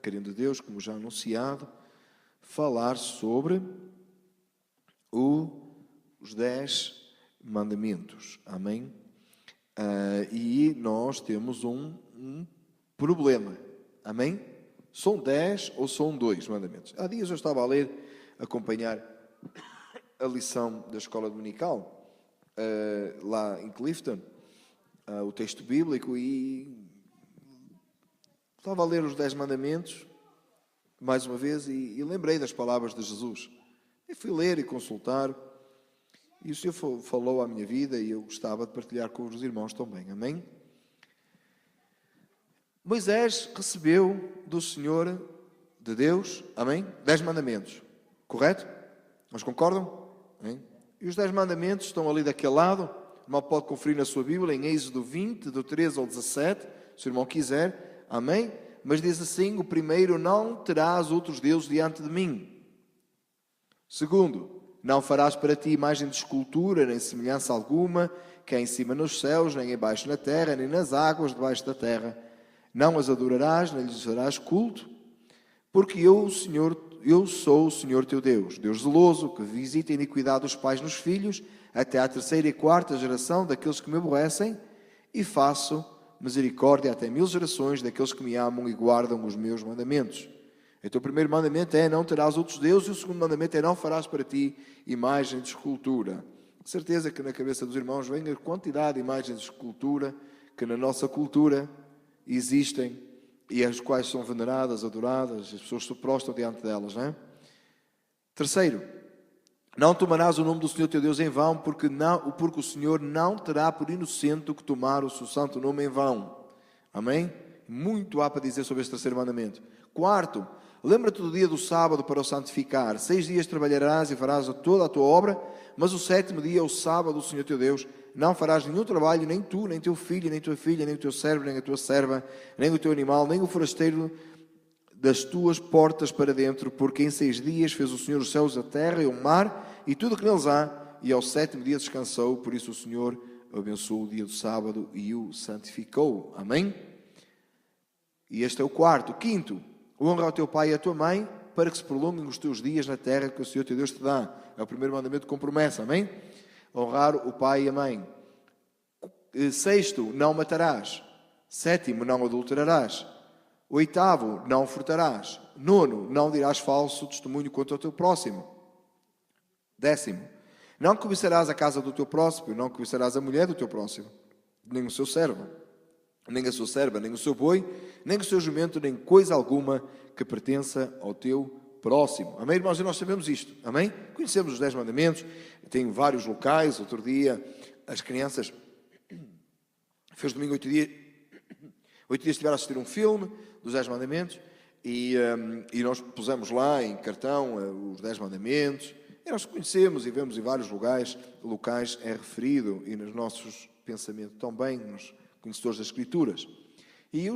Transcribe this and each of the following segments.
querendo Deus, como já anunciado, falar sobre os 10 mandamentos. Amém? E nós temos um problema. Amém? São 10 ou são 2 mandamentos? Há dias eu estava a ler, acompanhar a lição da escola dominical, lá em Clifton, o texto bíblico, e estava a ler os 10 mandamentos, mais uma vez, e lembrei das palavras de Jesus. E fui ler e consultar, e o Senhor falou à minha vida, e eu gostava de partilhar com os irmãos também. Amém? Moisés recebeu do Senhor, de Deus, amém? 10 mandamentos, correto? Mas concordam? Amém? E os 10 mandamentos estão ali daquele lado, mal pode conferir na sua Bíblia, em Êxodo 20, do 13 ao 17, se o irmão quiser, amém? Mas diz assim: o primeiro, não terás outros deuses diante de mim. Segundo, não farás para ti imagem de escultura, nem semelhança alguma, que é em cima nos céus, nem embaixo na terra, nem nas águas debaixo da terra. Não as adorarás, nem lhes farás culto, porque eu sou o Senhor teu Deus, Deus zeloso, que visita a iniquidade dos pais nos filhos, até à 3ª e 4ª geração daqueles que me aborrecem, e faço misericórdia até 1000 gerações daqueles que me amam e guardam os meus mandamentos. Então o primeiro mandamento é: não terás outros deuses, e o segundo mandamento é: não farás para ti imagem de escultura. Certeza que na cabeça dos irmãos vem a quantidade de imagens de escultura que na nossa cultura existem e as quais são veneradas, adoradas, as pessoas se prostram diante delas, não é? Terceiro, não tomarás o nome do Senhor teu Deus em vão, porque o Senhor não terá por inocente o que tomar o seu santo nome em vão. Amém? Muito há para dizer sobre este terceiro mandamento. Quarto, lembra-te do dia do sábado para o santificar. 6 dias trabalharás e farás toda a tua obra, mas o 7º dia é o sábado do Senhor teu Deus. Não farás nenhum trabalho, nem tu, nem teu filho, nem tua filha, nem o teu servo, nem a tua serva, nem o teu animal, nem o forasteiro das tuas portas para dentro, porque em 6 dias fez o Senhor os céus, a terra e o mar, e tudo o que neles há, e ao 7º dia descansou. Por isso o Senhor abençoou o dia do sábado e o santificou. Amém? E este é o quarto. Quinto, honra ao teu pai e à tua mãe, para que se prolonguem os teus dias na terra que o Senhor teu Deus te dá. É o primeiro mandamento com promessa. Amém? Honrar o pai e a mãe. Sexto, não matarás. 7º, não adulterarás. 8º, não furtarás. 9º, não dirás falso testemunho contra o teu próximo. 10º, não cobiçarás a casa do teu próximo, não cobiçarás a mulher do teu próximo, nem o seu servo, nem a sua serva, nem o seu boi, nem o seu jumento, nem coisa alguma que pertença ao teu próximo. Amém, irmãos? E nós sabemos isto. Amém? Conhecemos os 10 mandamentos. Tem vários locais. Outro dia, as crianças... Fez domingo 8 dias... 8 dias estiveram a assistir um filme dos 10 mandamentos. E nós pusemos lá em cartão os 10 mandamentos. E nós conhecemos e vemos em vários locais é referido. E nos nossos pensamentos também, nos conhecedores das Escrituras. E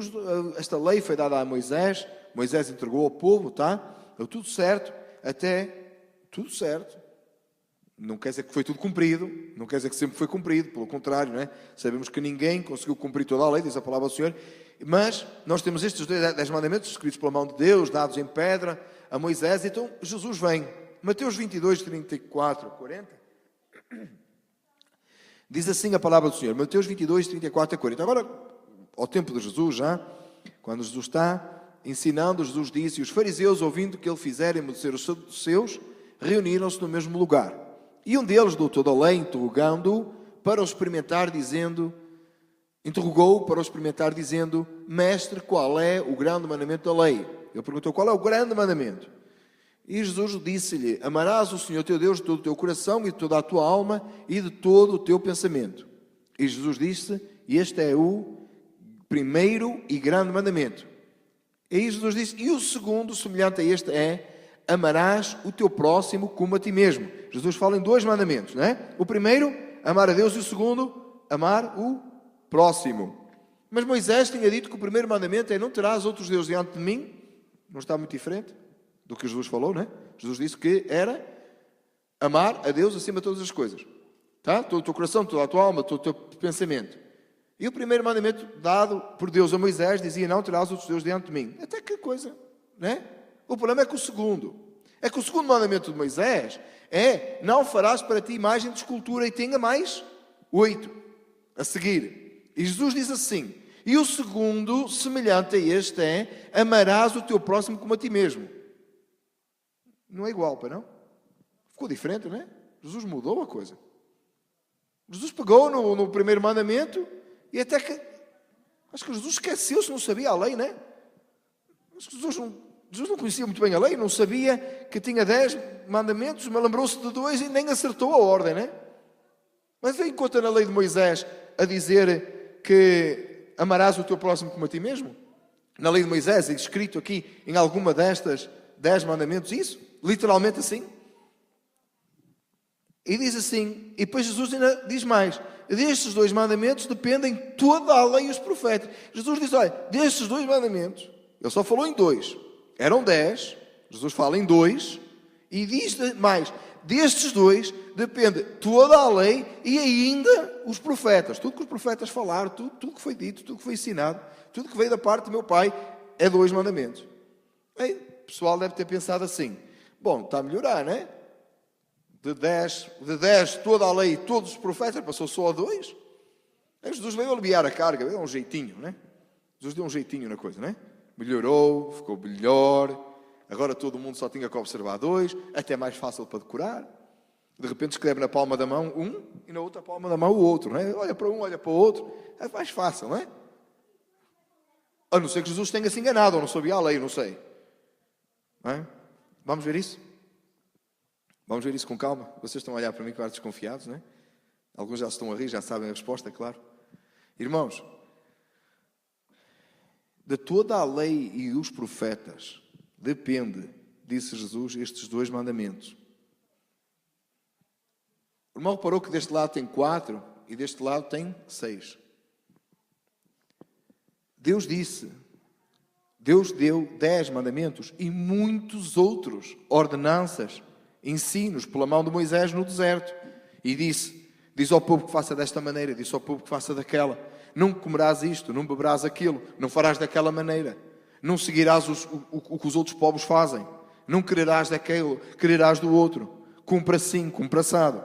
esta lei foi dada a Moisés. Moisés entregou ao povo, tá? Deu tudo certo, até tudo certo. Não quer dizer que foi tudo cumprido, não quer dizer que sempre foi cumprido, pelo contrário, não é? Sabemos que ninguém conseguiu cumprir toda a lei, diz a palavra do Senhor, mas nós temos estes 10 mandamentos escritos pela mão de Deus, dados em pedra a Moisés. Então Jesus vem. Mateus 22, 34, 40. Diz assim a palavra do Senhor. Mateus 22, 34 a 40. Agora, ao tempo de Jesus, já, quando Jesus está ensinando, Jesus disse: e os fariseus, ouvindo que ele fizera emudecer os seus, reuniram-se no mesmo lugar. E um deles, doutor da lei, interrogou-o para o experimentar, dizendo: Mestre, qual é o grande mandamento da lei? Ele perguntou: qual é o grande mandamento? E Jesus disse-lhe: amarás o Senhor teu Deus de todo o teu coração e de toda a tua alma e de todo o teu pensamento. E Jesus disse: este é o primeiro e grande mandamento. E aí Jesus disse: e o segundo, semelhante a este, é: amarás o teu próximo como a ti mesmo. Jesus fala em 2 mandamentos, não é? O primeiro, amar a Deus, e o segundo, amar o próximo. Mas Moisés tinha dito que o primeiro mandamento é: não terás outros deuses diante de mim. Não está muito diferente do que Jesus falou, não é? Jesus disse que era amar a Deus acima de todas as coisas. Tá? Todo o teu coração, toda a tua alma, todo o teu pensamento. E o primeiro mandamento dado por Deus a Moisés dizia: não terás outros deuses diante de mim. Até que coisa né? O problema é que o segundo mandamento de Moisés é: não farás para ti imagem de escultura, e tenha mais 8 a seguir. E Jesus diz assim: e o segundo, semelhante a este, é: amarás o teu próximo como a ti mesmo. Não é igual, para não? Ficou diferente, não é? Jesus mudou a coisa. Jesus pegou no primeiro mandamento e até que... Acho que Jesus esqueceu-se, não sabia a lei, não é? Acho que Jesus não conhecia muito bem a lei, não sabia que tinha 10 mandamentos, mas lembrou-se de 2 e nem acertou a ordem, não é? Mas enquanto na lei de Moisés a dizer que amarás o teu próximo como a ti mesmo, na lei de Moisés é escrito aqui em alguma destas 10 mandamentos isso, literalmente assim. E diz assim, e depois Jesus ainda diz mais: destes 2 mandamentos dependem toda a lei e os profetas. Jesus diz: olha, destes 2 mandamentos, ele só falou em 2, eram 10, Jesus fala em 2, e diz mais: destes 2 depende toda a lei e ainda os profetas. Tudo que os profetas falaram, tudo que foi dito, tudo que foi ensinado, tudo que veio da parte do meu Pai, é 2 mandamentos. Aí, o pessoal deve ter pensado assim: bom, está a melhorar, não é? De 10 toda a lei e todos os profetas, passou só a 2. Aí Jesus veio aliviar a carga, deu um jeitinho, né? Jesus deu um jeitinho na coisa, né? Melhorou, ficou melhor. Agora todo mundo só tinha que observar 2, até mais fácil para decorar. De repente escreve na palma da mão um e na outra palma da mão o outro, né? Olha para um, olha para o outro. É mais fácil, não é? A não ser que Jesus tenha se enganado, ou não sabia a lei, não sei. Não é? Vamos ver isso? Vamos ver isso com calma. Vocês estão a olhar para mim com ar desconfiados, não é? Alguns já estão a rir, já sabem a resposta, é claro. Irmãos, de toda a lei e os profetas depende, disse Jesus, estes 2 mandamentos. O irmão reparou que deste lado tem 4 e deste lado tem 6. Deus deu 10 mandamentos e muitos outros, ordenanças, ensinos, pela mão de Moisés no deserto. E diz ao povo que faça desta maneira, disse ao povo que faça daquela. Não comerás isto, não beberás aquilo, não farás daquela maneira. Não seguirás o que os outros povos fazem. Não quererás daquilo, quererás do outro. Cumpra assim, cumpra assado.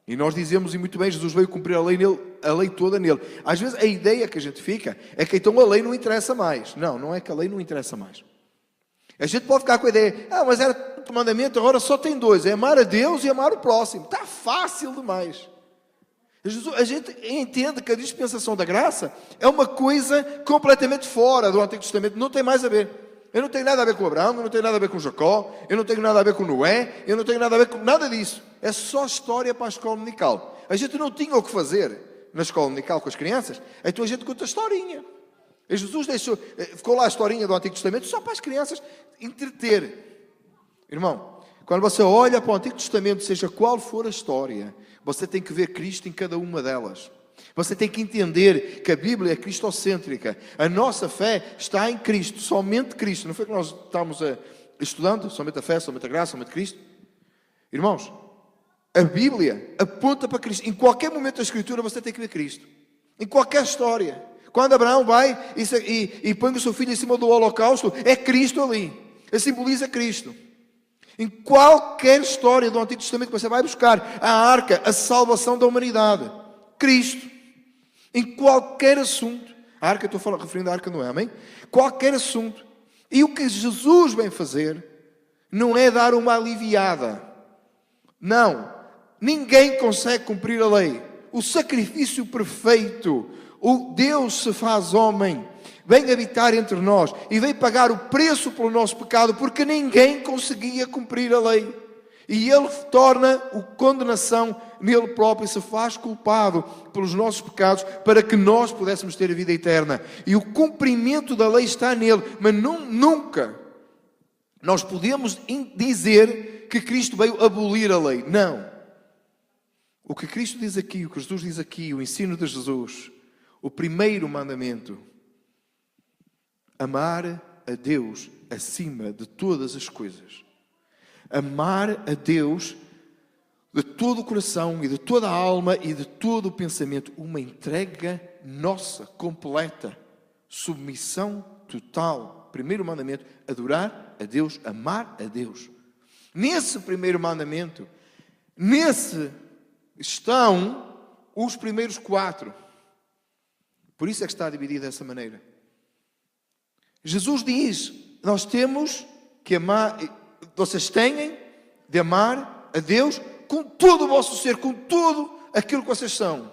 E nós dizemos, e muito bem, Jesus veio cumprir a lei toda nele. Às vezes a ideia que a gente fica é que então a lei não interessa mais. Não, não é que a lei não interessa mais. A gente pode ficar com a ideia: mas era o mandamento, agora só tem 2, é amar a Deus e amar o próximo. Está fácil demais. A gente entende que a dispensação da graça é uma coisa completamente fora do Antigo Testamento, não tem mais a ver. Eu não tenho nada a ver com Abraão, eu não tenho nada a ver com Jacó, eu não tenho nada a ver com Noé, eu não tenho nada a ver com nada disso. É só história para a escola dominical. A gente não tinha o que fazer na escola dominical com as crianças, então a gente conta a historinha. E Jesus ficou lá a historinha do Antigo Testamento só para as crianças entreter. Irmão, quando você olha para o Antigo Testamento, seja qual for a história, você tem que ver Cristo em cada uma delas. Você tem que entender que a Bíblia é cristocêntrica. A nossa fé está em Cristo, somente Cristo. Não foi que nós estamos estudando? Somente a fé, somente a graça, somente Cristo. Irmãos, a Bíblia aponta para Cristo. Em qualquer momento da Escritura você tem que ver Cristo. Em qualquer história. Quando Abraão vai e põe o seu filho em cima do holocausto, é Cristo ali. Ele simboliza Cristo. Em qualquer história do Antigo Testamento que você vai buscar, a arca, a salvação da humanidade, Cristo. Em qualquer assunto, a arca, estou referindo à arca Noé, amém? Qualquer assunto. E o que Jesus vem fazer não é dar uma aliviada. Não. Ninguém consegue cumprir a lei. O sacrifício perfeito, o Deus se faz homem, vem habitar entre nós e vem pagar o preço pelo nosso pecado, porque ninguém conseguia cumprir a lei. E Ele torna a condenação nele próprio e se faz culpado pelos nossos pecados para que nós pudéssemos ter a vida eterna. E o cumprimento da lei está nele, mas nunca nós podemos dizer que Cristo veio abolir a lei. Não. O que Cristo diz aqui, o que Jesus diz aqui, o ensino de Jesus, o primeiro mandamento: amar a Deus acima de todas as coisas. Amar a Deus de todo o coração e de toda a alma e de todo o pensamento. Uma entrega nossa, completa. Submissão total. primeiro mandamento, adorar a Deus, amar a Deus. Nesse primeiro mandamento, nesse estão os primeiros 4. Por isso é que está dividido dessa maneira. Jesus diz, nós temos que amar, vocês têm de amar a Deus com todo o vosso ser, com tudo aquilo que vocês são.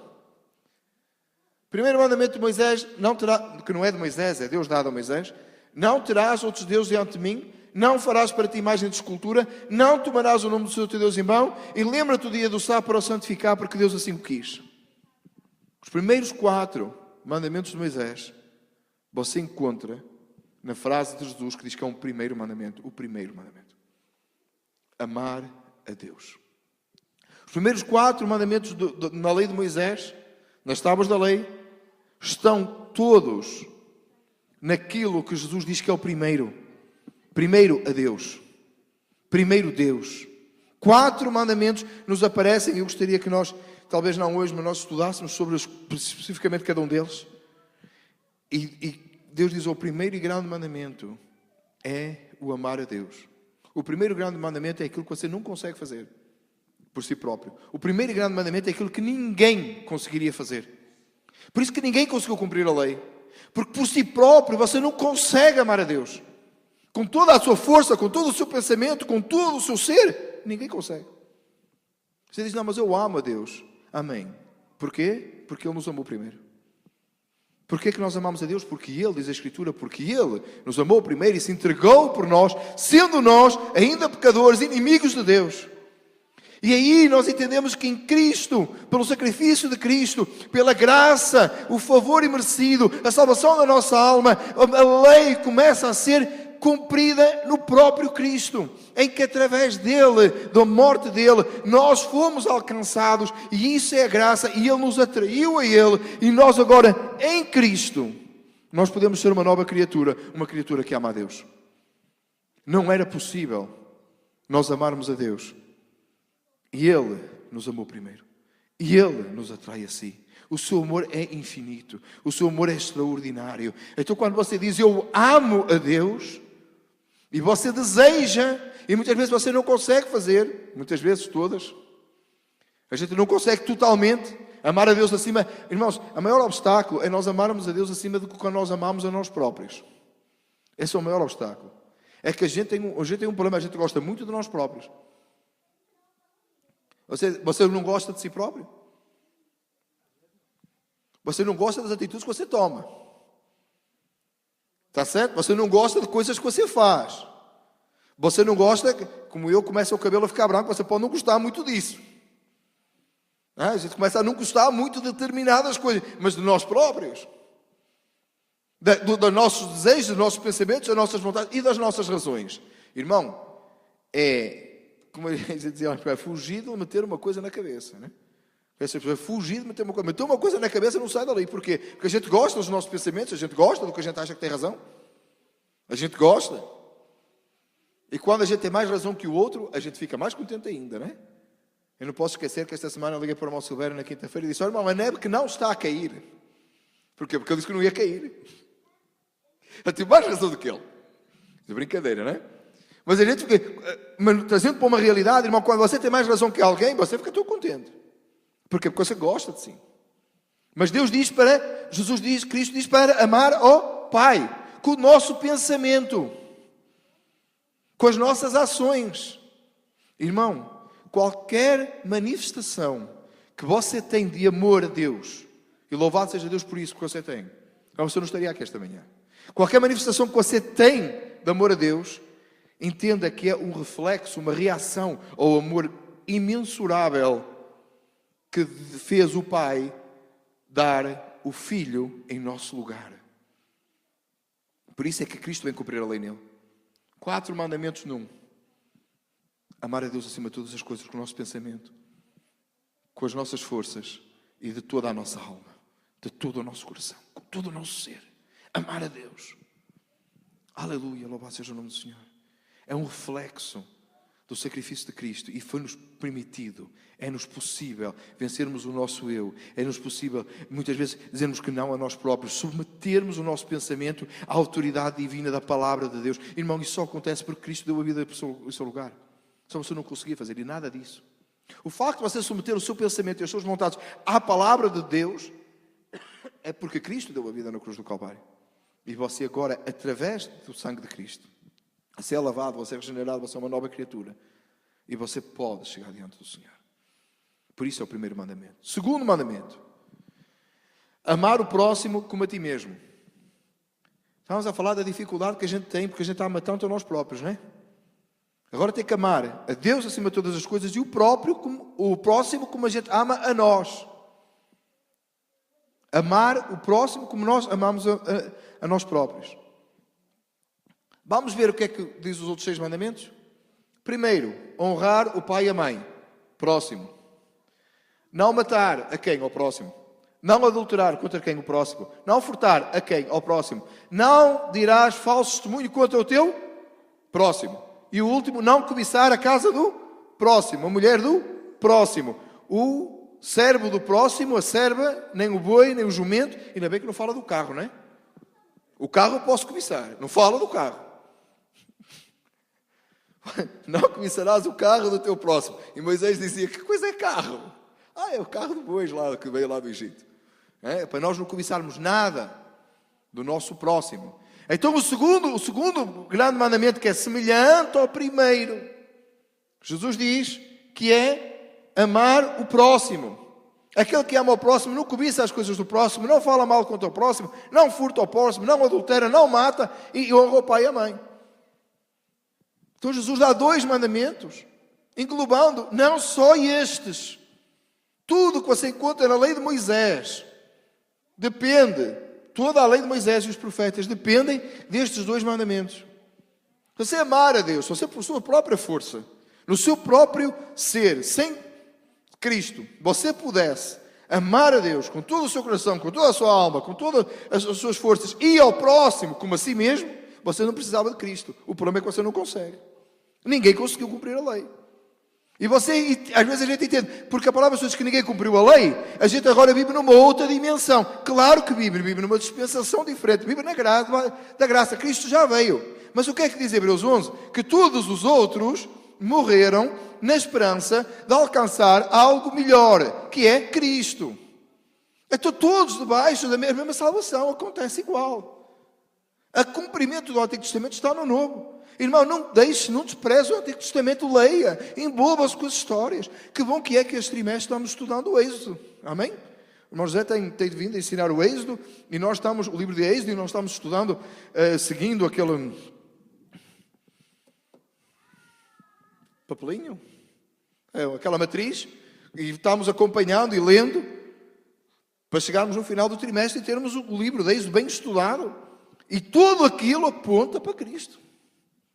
Primeiro mandamento de Moisés, não terá, que não é de Moisés, é Deus dado a Moisés, não terás outros deuses diante de mim, não farás para ti imagem de escultura, não tomarás o nome do Senhor teu Deus em vão, e lembra-te o dia do sábado para o santificar, porque Deus assim o quis. Os primeiros 4 mandamentos de Moisés, você encontra na frase de Jesus que diz que é um primeiro mandamento, o primeiro mandamento. Amar a Deus. Os primeiros 4 mandamentos na lei de Moisés, nas tábuas da lei, estão todos naquilo que Jesus diz que é o primeiro. Primeiro a Deus. Primeiro Deus. 4 mandamentos nos aparecem, e eu gostaria que nós, talvez não hoje, mas nós estudássemos sobre especificamente cada um deles. E Deus diz, o primeiro e grande mandamento é o amar a Deus. O primeiro grande mandamento é aquilo que você não consegue fazer por si próprio. O primeiro grande mandamento é aquilo que ninguém conseguiria fazer. Por isso que ninguém conseguiu cumprir a lei. Porque por si próprio você não consegue amar a Deus. Com toda a sua força, com todo o seu pensamento, com todo o seu ser, ninguém consegue. Você diz, não, mas eu amo a Deus. Amém. Porquê? Porque Ele nos amou primeiro. Porquê que nós amamos a Deus? Porque Ele, diz a Escritura, porque Ele nos amou primeiro e se entregou por nós, sendo nós ainda pecadores, inimigos de Deus. E aí nós entendemos que em Cristo, pelo sacrifício de Cristo, pela graça, o favor imerecido, a salvação da nossa alma, a lei começa a ser cumprida no próprio Cristo, em que através dele, da morte dele, nós fomos alcançados, e isso é a graça, e ele nos atraiu a ele, e nós agora, em Cristo, nós podemos ser uma nova criatura, uma criatura que ama a Deus. Não era possível nós amarmos a Deus, e Ele nos amou primeiro, e Ele nos atrai a si. O seu amor é infinito, o seu amor é extraordinário. Então quando você diz, eu amo a Deus, e você deseja, e muitas vezes você não consegue fazer, muitas vezes, todas, a gente não consegue totalmente amar a Deus acima. Irmãos, o maior obstáculo é nós amarmos a Deus acima do que quando nós amamos a nós próprios. Esse é o maior obstáculo. É que a gente tem um problema, a gente gosta muito de nós próprios. Você não gosta de si próprio? Você não gosta das atitudes que você toma. Está certo? Você não gosta de coisas que você faz. Você não gosta, como eu, começa o cabelo a ficar branco, você pode não gostar muito disso. A gente começa a não gostar muito de determinadas coisas, mas de nós próprios. Dos nossos desejos, dos nossos pensamentos, das nossas vontades e das nossas razões. Irmão, como a gente dizia, é fugir de meter uma coisa na cabeça, né? Essa pessoa é fugir de meter uma coisa na cabeça e não sai dali. Porquê? Porque a gente gosta dos nossos pensamentos, a gente gosta do que a gente acha que tem razão. A gente gosta. E quando a gente tem mais razão que o outro, a gente fica mais contente ainda, né? Eu não posso esquecer que esta semana eu liguei para o irmão Silvério na quinta-feira e disse, irmão, a neve que não está a cair. Porquê? Porque ele disse que não ia cair. Eu tive mais razão do que ele. É brincadeira, né? Mas a gente fica, trazendo para uma realidade, irmão, quando você tem mais razão que alguém, você fica todo contente. Porquê? Porque você gosta de si. Mas Deus diz Jesus diz, Cristo diz para amar ao Pai, com o nosso pensamento, com as nossas ações. Irmão, qualquer manifestação que você tem de amor a Deus, e louvado seja Deus por isso que você tem, então você não estaria aqui esta manhã. Qualquer manifestação que você tem de amor a Deus, entenda que é um reflexo, uma reação ao amor imensurável que fez o Pai dar o Filho em nosso lugar. Por isso é que Cristo vem cumprir a lei nele. 4 mandamentos num. Amar a Deus acima de todas as coisas, com o nosso pensamento, com as nossas forças e de toda a nossa alma, de todo o nosso coração, com todo o nosso ser. Amar a Deus. Aleluia, louvado seja o nome do Senhor. É um reflexo do sacrifício de Cristo e foi-nos permitido, é-nos possível vencermos o nosso eu, é-nos possível muitas vezes dizermos que não a nós próprios, submetermos o nosso pensamento à autoridade divina da palavra de Deus. Irmão, isso só acontece porque Cristo deu a vida em seu lugar. Só você não conseguia fazer e nada disso. O facto de você submeter o seu pensamento e as suas vontades à palavra de Deus é porque Cristo deu a vida na cruz do Calvário. E você agora, através do sangue de Cristo, você é lavado, você é regenerado, você é uma nova criatura. E você pode chegar diante do Senhor. Por isso é o primeiro mandamento. Segundo mandamento. Amar o próximo como a ti mesmo. Estamos a falar da dificuldade que a gente tem, porque a gente ama tanto a nós próprios, não é? Agora tem que amar a Deus acima de todas as coisas e o próximo como a gente ama a nós. Amar o próximo como nós amamos a nós próprios. Vamos ver o que é que diz os outros 6 mandamentos? Primeiro, honrar o pai e a mãe. Próximo. Não matar a quem? Ao próximo. Não adulterar contra quem? O próximo. Não furtar a quem? Ao próximo. Não dirás falso testemunho contra o teu próximo. E o último, não cobiçar a casa do próximo, a mulher do próximo. O servo do próximo, a serva, nem o boi, nem o jumento. Ainda bem que não fala do carro, não é? O carro eu posso cobiçar, não fala do carro. Não cobiçarás o carro do teu próximo. E Moisés dizia, que coisa é carro? É o carro do boi lá, que veio lá do Egito. É para nós não cobiçarmos nada do nosso próximo. Então o segundo grande mandamento, que é semelhante ao primeiro, Jesus diz que é amar o próximo. Aquele que ama o próximo não cobiça as coisas do próximo, não fala mal contra o próximo, não furta ao próximo, não adultera, não mata e honra o pai e a mãe. Então Jesus dá 2 mandamentos, englobando não só estes. Tudo que você encontra na lei de Moisés depende, toda a lei de Moisés e os profetas dependem destes 2 mandamentos. Se você amar a Deus, se você por sua própria força, no seu próprio ser, sem Cristo, você pudesse amar a Deus com todo o seu coração, com toda a sua alma, com todas as suas forças e ao próximo como a si mesmo, você não precisava de Cristo. O problema é que você não consegue. Ninguém conseguiu cumprir a lei. E às vezes a gente entende, porque a palavra diz que ninguém cumpriu a lei, a gente agora vive numa outra dimensão. Claro que vive numa dispensação diferente, vive na graça da graça. Cristo já veio. Mas o que é que diz Hebreus 11? Que todos os outros morreram na esperança de alcançar algo melhor, que é Cristo. Então todos debaixo da mesma salvação, acontece igual. O cumprimento do Antigo Testamento está no Novo. Irmão, não deixe, não despreze o Antigo Testamento, leia, envolva-se com as histórias. Que bom que é que este trimestre estamos estudando o Êxodo. Amém? O irmão José tem vindo a ensinar o Êxodo, e nós estamos, o livro de Êxodo, e nós estamos estudando, seguindo aquele papelinho, aquela matriz, e estamos acompanhando e lendo, para chegarmos no final do trimestre e termos o livro de Êxodo bem estudado. E tudo aquilo aponta para Cristo.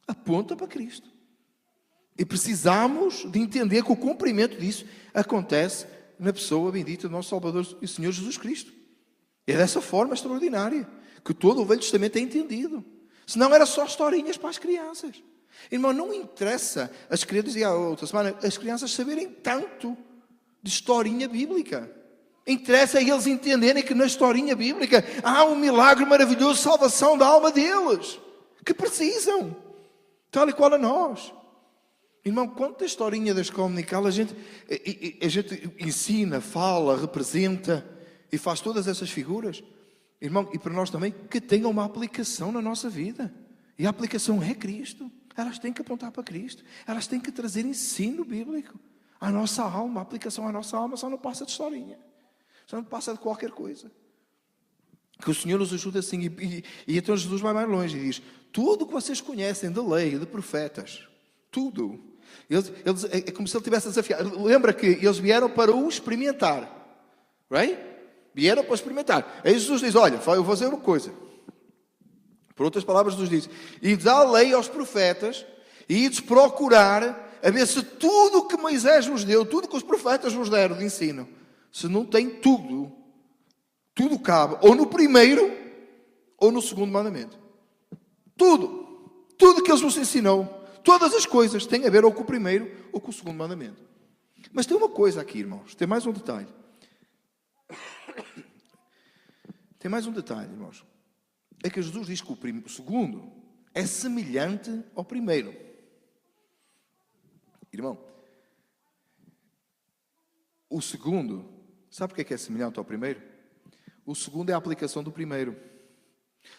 Aponta para Cristo. E precisamos de entender que o cumprimento disso acontece na pessoa bendita do nosso Salvador e Senhor Jesus Cristo. É dessa forma extraordinária que todo o Velho Testamento é entendido. Senão era só historinhas para as crianças. Irmão, não interessa as crianças, e a outra semana, as crianças saberem tanto de historinha bíblica. Interessa a eles entenderem que na historinha bíblica há um milagre maravilhoso de salvação da alma deles, que precisam, tal e qual a nós. Irmão, quanta historinha da escola dominical a gente ensina, fala, representa e faz todas essas figuras. Irmão, e para nós também, que tenham uma aplicação na nossa vida. E a aplicação é Cristo. Elas têm que apontar para Cristo. Elas têm que trazer ensino bíblico à nossa alma. A aplicação à nossa alma só não passa de historinha. Só não passa de qualquer coisa. Que o Senhor nos ajude assim. E então Jesus vai mais longe e diz: tudo que vocês conhecem de lei, de profetas, tudo. É como se ele tivesse desafiado. Lembra que eles vieram para o experimentar. Right? Vieram para experimentar. Aí Jesus diz: olha, eu vou fazer uma coisa. Por outras palavras, Jesus diz: e dá a lei aos profetas, e ides procurar a ver se tudo o que Moisés nos deu, tudo que os profetas nos deram de ensino, se não tem tudo cabe, ou no primeiro, ou no segundo mandamento. Tudo que eles nos ensinou, Todas as coisas têm a ver ou com o primeiro ou com o segundo mandamento. Mas tem uma coisa aqui, irmãos. Tem mais um detalhe. Tem mais um detalhe, irmãos. É que Jesus diz que o segundo é semelhante ao primeiro. Irmão, o segundo, sabe o que é semelhante ao primeiro? O segundo é a aplicação do primeiro.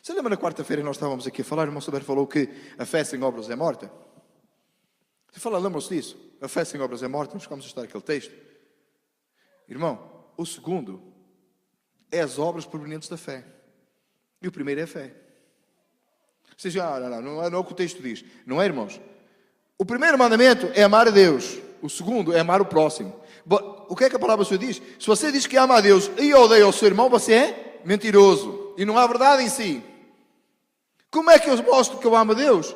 Você lembra na quarta-feira nós estávamos aqui a falar, o irmão Saber falou que a fé sem obras é morta? Você fala, lembram-se disso? A fé sem obras é morta, nós ficamos a estudar aquele texto. Irmão, o segundo é as obras provenientes da fé. E o primeiro é a fé. Ou seja, não é o que o texto diz. Não é, irmãos? O primeiro mandamento é amar a Deus. O segundo é amar o próximo. O que é que a palavra do Senhor diz? Se você diz que ama a Deus e odeia o seu irmão, você é mentiroso. E não há verdade em si. Como é que eu mostro que eu amo a Deus?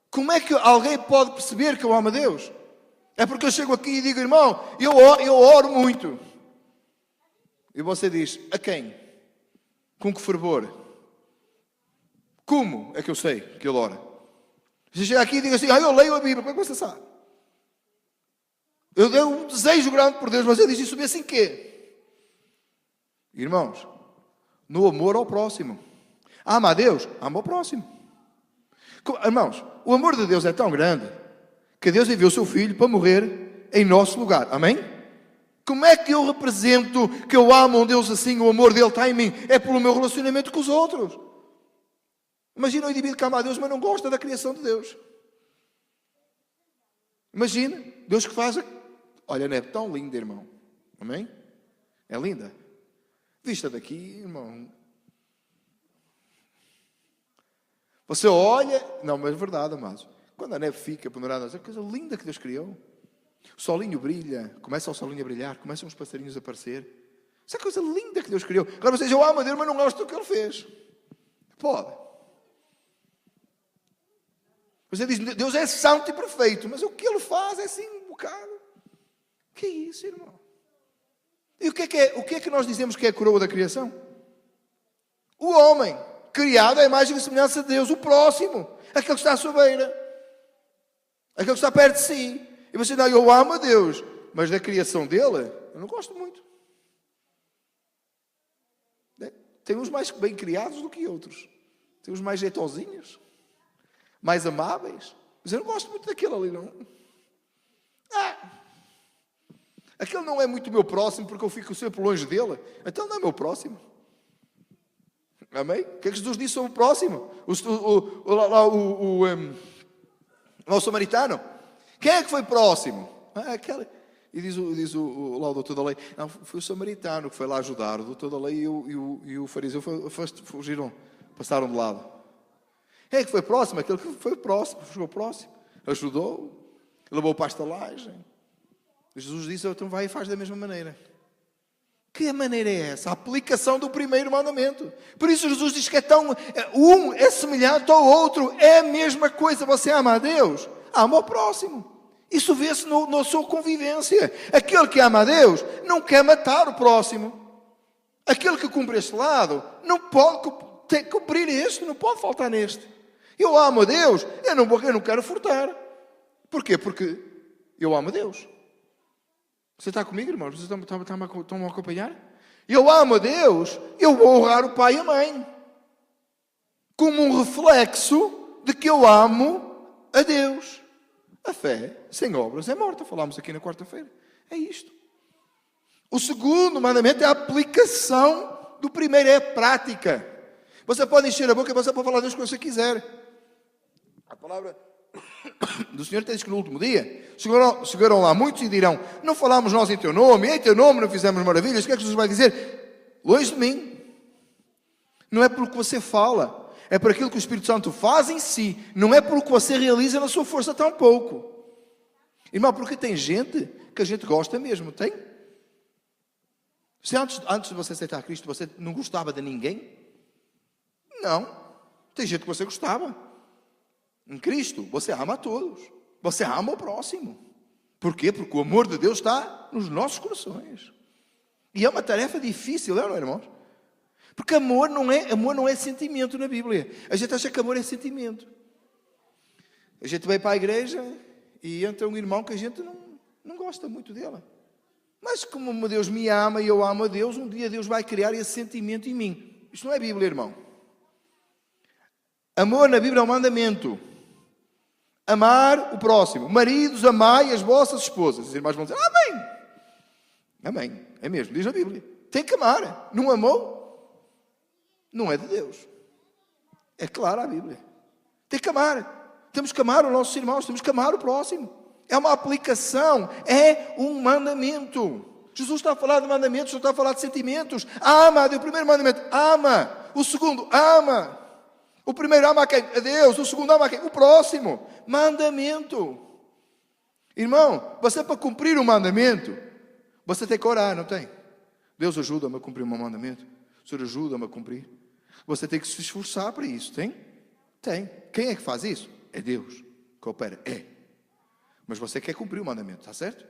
Como é que alguém pode perceber que eu amo a Deus? É porque eu chego aqui e digo, irmão, eu oro muito. E você diz, a quem? Com que fervor? Como é que eu sei que ele ora? Você chega aqui e diz assim, eu leio a Bíblia. Como é que você sabe? Eu tenho um desejo grande por Deus, mas eu disse isso vê assim quê? Irmãos, no amor ao próximo. Ama a Deus, ama ao próximo. Irmãos, o amor de Deus é tão grande que Deus enviou o seu Filho para morrer em nosso lugar. Amém? Como é que eu represento que eu amo um Deus assim, o amor dele está em mim? É pelo meu relacionamento com os outros. Imagina um indivíduo que ama a Deus, mas não gosta da criação de Deus. Imagina, Deus que faz... Olha, não é tão linda, irmão. Amém? É linda. Vista daqui, irmão. Você olha... Não, mas é verdade, amados. Quando a neve fica pendurada, é a coisa linda que Deus criou. O solinho brilha, começa o solinho a brilhar, começam os passarinhos a aparecer. Isso é a coisa linda que Deus criou. Agora vocês, eu amo a Deus, mas não gosto do que Ele fez. Pode. Você diz, Deus é santo e perfeito, mas o que Ele faz é assim um bocado. O que é isso, irmão? E o que é que nós dizemos que é a coroa da criação? O homem, criado à imagem e semelhança de Deus, o próximo, aquele que está à sua beira, aquele que está perto de si. E você diz, eu amo a Deus, mas da criação dele, eu não gosto muito. Tem uns mais bem criados do que outros. Tem uns mais jeitosinhos, mais amáveis. Mas eu não gosto muito daquele ali, não. Aquele não é muito meu próximo, porque eu fico sempre longe dele. Então não é meu próximo. Amém? O que é que Jesus disse sobre o próximo? O samaritano. Quem é que foi próximo? Aquele. E diz lá o doutor da lei. Não, foi o samaritano que foi lá ajudar. O doutor da lei e o fariseu fugiram, passaram de lado. Quem é que foi próximo? Aquele que foi próximo, chegou próximo. Ajudou, levou para a estalagem. Jesus disse, então vai e faz da mesma maneira. Que maneira é essa? A aplicação do primeiro mandamento. Por isso Jesus diz que um é semelhante ao outro. É a mesma coisa. Você ama a Deus, ama o próximo. Isso vê-se na sua convivência. Aquele que ama a Deus não quer matar o próximo. Aquele que cumpre este lado não pode cumprir este, não pode faltar neste. Eu amo a Deus, eu não quero furtar. Porquê? Porque eu amo a Deus. Você está comigo, irmãos? Vocês estão a acompanhar? Eu amo a Deus, eu vou honrar o pai e a mãe. Como um reflexo de que eu amo a Deus. A fé sem obras é morta. Falámos aqui na quarta-feira. É isto. O segundo mandamento é a aplicação do primeiro, é a prática. Você pode encher a boca e você pode falar a Deus quando você quiser. A palavra do Senhor diz que no último dia chegaram lá muitos e dirão, não falámos nós em teu nome, e em teu nome não fizemos maravilhas. O que é que Jesus vai dizer? Longe de mim. Não é pelo que você fala, é por aquilo que o Espírito Santo faz em si, não é pelo que você realiza na sua força tão pouco. Irmão, porque tem gente que a gente gosta mesmo, tem? Se antes de você aceitar Cristo, você não gostava de ninguém? Não. Tem gente que você gostava. Em Cristo, você ama a todos. Você ama o próximo. Por quê? Porque o amor de Deus está nos nossos corações. E é uma tarefa difícil, não é, irmãos? Porque amor não é sentimento na Bíblia. A gente acha que amor é sentimento. A gente vai para a igreja e entra um irmão que a gente não gosta muito dele. Mas como Deus me ama e eu amo a Deus, um dia Deus vai criar esse sentimento em mim. Isto não é Bíblia, irmão. Amor na Bíblia é um mandamento. Amar o próximo. Maridos, amai as vossas esposas. Os irmãos vão dizer, amém. Amém. É mesmo, diz a Bíblia. Tem que amar. Não amou? Não é de Deus. É clara a Bíblia. Tem que amar. Temos que amar os nossos irmãos. Temos que amar o próximo. É uma aplicação. É um mandamento. Jesus está a falar de mandamentos, não está a falar de sentimentos. Ama. O primeiro mandamento, ama. O segundo, ama. O primeiro ama a quem? A Deus. O segundo ama a quem? O próximo. Mandamento. Irmão, você para cumprir o mandamento, você tem que orar, não tem? Deus ajuda-me a cumprir o meu mandamento. O Senhor ajuda-me a cumprir. Você tem que se esforçar para isso, tem? Tem. Quem é que faz isso? É Deus que opera. É. Mas você quer cumprir o mandamento, está certo?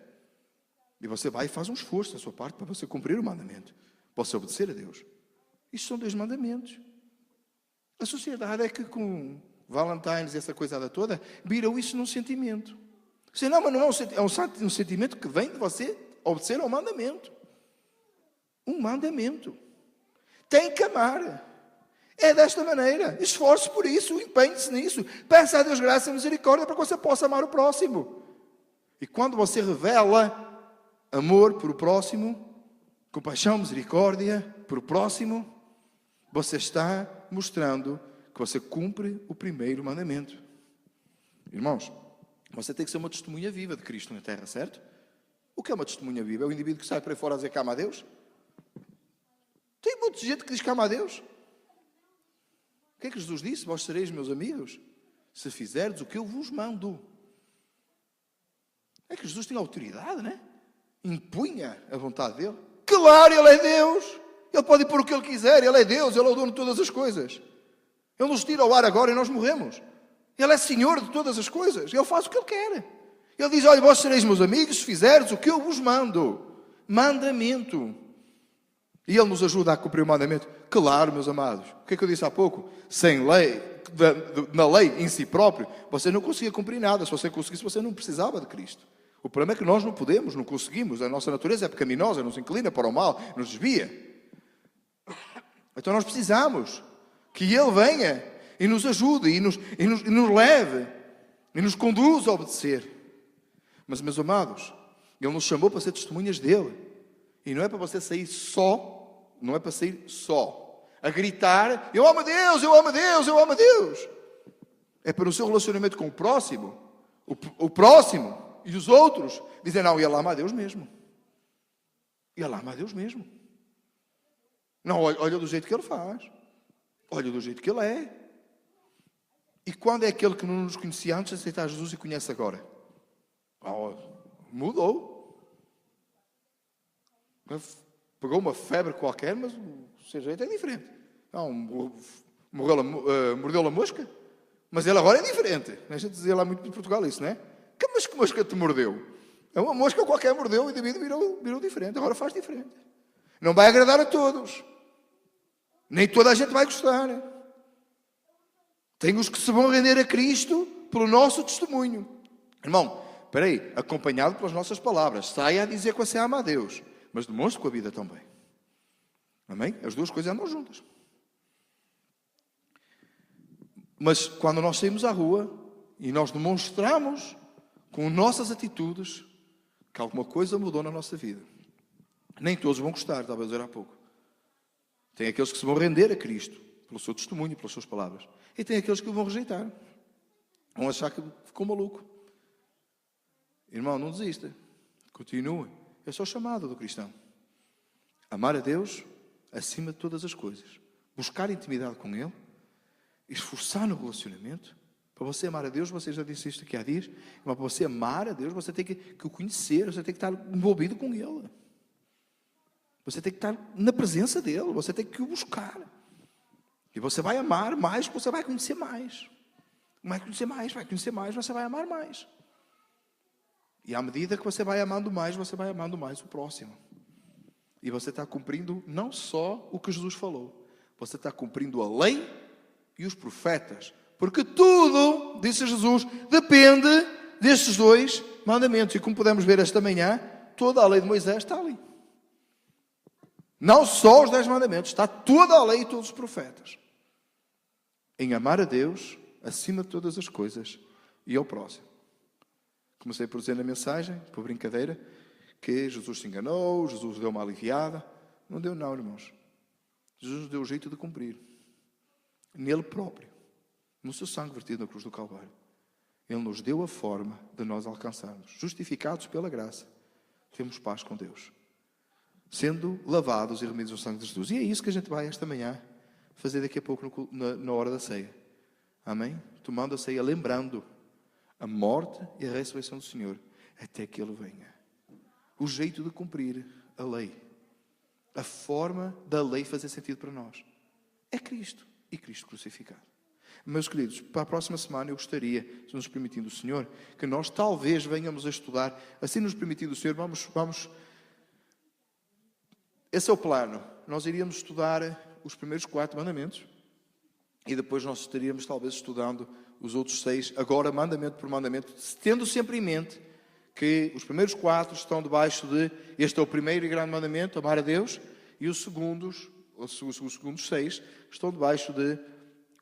E você vai e faz um esforço da sua parte para você cumprir o mandamento. Para você obedecer a Deus. Isto são 2 mandamentos. A sociedade é que com Valentine's e essa coisada toda, viram isso num sentimento. Você, não, mas não é um sentimento que vem de você obedecer ao mandamento. Um mandamento. Tem que amar. É desta maneira. Esforce por isso, empenhe-se nisso. Peça a Deus graça e misericórdia para que você possa amar o próximo. E quando você revela amor por o próximo, compaixão, misericórdia por o próximo, você está mostrando que você cumpre o primeiro mandamento. Irmãos, você tem que ser uma testemunha viva de Cristo na terra, certo? O que é uma testemunha viva? É o indivíduo que sai para fora a dizer que ama a Deus? Tem muita gente que diz que ama a Deus. O que é que Jesus disse? Vós sereis meus amigos, se fizerdes o que eu vos mando. É que Jesus tinha autoridade, né? Impunha a vontade dele. Claro, ele é Deus. Ele pode ir por o que ele quiser. Ele é Deus, ele é o dono de todas as coisas. Ele nos tira ao ar agora e nós morremos. Ele é Senhor de todas as coisas. Ele faz o que ele quer. Ele diz, olha, vós sereis meus amigos se fizerdes o que eu vos mando. Mandamento. E ele nos ajuda a cumprir o mandamento. Claro, meus amados. O que é que eu disse há pouco? Sem lei, na lei em si próprio, você não conseguia cumprir nada. Se você conseguisse, você não precisava de Cristo. O problema é que nós não podemos, não conseguimos. A nossa natureza é pecaminosa, nos inclina para o mal, nos desvia. Então nós precisamos que Ele venha e nos ajude e nos leve e nos conduza a obedecer. Mas, meus amados, Ele nos chamou para ser testemunhas dEle. E não é para você sair só, não é para sair só, a gritar, eu amo a Deus, eu amo a Deus, eu amo a Deus. É para o seu relacionamento com o próximo e os outros, dizer, não, ele ama a Deus mesmo. Ele ama a Deus mesmo. Não, olha do jeito que ele faz. Olha do jeito que ele é. E quando é aquele que não nos conhecia antes de aceitar Jesus e conhece agora? Mudou. Pegou uma febre qualquer, mas o seu jeito é diferente. Não, mordeu a mosca, mas ele agora é diferente. A gente dizia lá muito em Portugal isso, não é? Mas que mosca te mordeu? É uma mosca qualquer mordeu e o indivíduo virou diferente. Agora faz diferente. Não vai agradar a todos. Nem toda a gente vai gostar. Tem os que se vão render a Cristo pelo nosso testemunho. Irmão, espera aí, acompanhado pelas nossas palavras. Saia a dizer que você ama a Deus, mas demonstre com a vida também. Amém? As duas coisas andam juntas. Mas quando nós saímos à rua e nós demonstramos com nossas atitudes que alguma coisa mudou na nossa vida. Nem todos vão gostar, estava a dizer há pouco. Tem aqueles que se vão render a Cristo pelo seu testemunho, pelas suas palavras. E tem aqueles que o vão rejeitar. Vão achar que ficou maluco. Irmão, não desista. Continue. É só o chamado do cristão. Amar a Deus acima de todas as coisas. Buscar intimidade com Ele. Esforçar no relacionamento. Para você amar a Deus, você já disse isto aqui há dias, mas para você amar a Deus, você tem que o conhecer, você tem que estar envolvido com Ele. Você tem que estar na presença dEle, você tem que o buscar. E você vai amar mais, você vai conhecer mais. Vai conhecer mais, você vai amar mais. E à medida que você vai amando mais o próximo. E você está cumprindo não só o que Jesus falou, você está cumprindo a lei e os profetas, Porque tudo, disse Jesus, depende destes 2 mandamentos. E como podemos ver esta manhã, toda a lei de Moisés está ali. Não só os 10 mandamentos, está toda a lei e todos os profetas. Em amar a Deus, acima de todas as coisas, e ao próximo. Comecei por dizer na mensagem, por brincadeira, que Jesus se enganou, Jesus deu uma aliviada. Não deu não, irmãos. Jesus deu o jeito de cumprir. Nele próprio. No seu sangue vertido na cruz do Calvário. Ele nos deu a forma de nós alcançarmos. Justificados pela graça. Temos paz com Deus. Sendo lavados e remidos no sangue de Jesus. E é isso que a gente vai esta manhã fazer daqui a pouco na hora da ceia. Amém? Tomando a ceia, lembrando a morte e a ressurreição do Senhor. Até que Ele venha. O jeito de cumprir a lei. A forma da lei fazer sentido para nós. É Cristo. E Cristo crucificado. Meus queridos, para a próxima semana eu gostaria, se nos permitindo o Senhor, que nós talvez venhamos a estudar, assim nos permitindo o Senhor, vamos. Esse é o plano. Nós iríamos estudar os primeiros 4 mandamentos e depois nós estaríamos talvez estudando os outros 6, agora mandamento por mandamento, tendo sempre em mente que os primeiros 4 estão debaixo de, este é o primeiro e grande mandamento, amar a Deus, e os segundos 6 estão debaixo de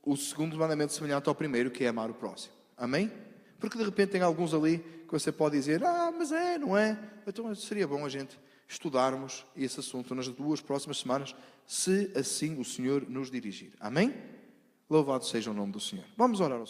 o segundo mandamento semelhante ao primeiro, que é amar o próximo. Amém? Porque de repente tem alguns ali que você pode dizer, mas não é? Então seria bom a gente estudarmos esse assunto nas 2 próximas semanas, se assim o Senhor nos dirigir. Amém? Louvado seja o nome do Senhor. Vamos orar ao Senhor.